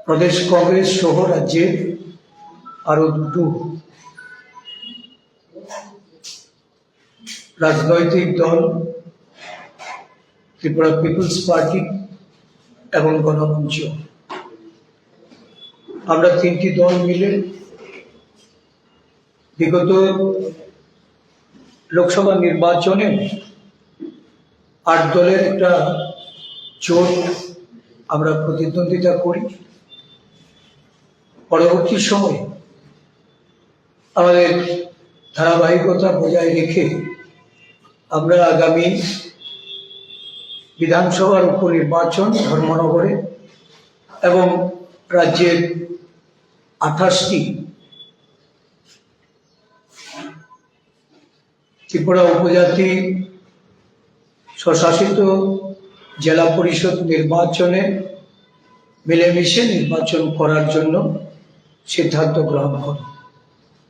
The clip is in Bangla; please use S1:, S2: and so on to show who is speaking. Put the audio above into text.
S1: প্রদেশ কংগ্রেস সহ রাজ্যের আরো দুটো রাজনৈতিক দল, ত্রিপুরা পিপলস পার্টি এবং গণমঞ্চ, আমরা তিনটি দল মিলে বিগত লোকসভা নির্বাচনে 8 দলের একটা জোট আমরা প্রতিদ্বন্দ্বিতা করি। পরবর্তী সময়ে আমাদের ধারাবাহিকতা বজায় রেখে আমরা আগামী বিধানসভার উপনির্বাচন ধর্মনগরে এবং রাজ্যের 28টি ত্রিপুরা উপজাতি স্বশাসিত জেলা পরিষদ নির্বাচনে মিলেমিশে নির্বাচন করার জন্য সিদ্ধান্ত গ্রহণ করি।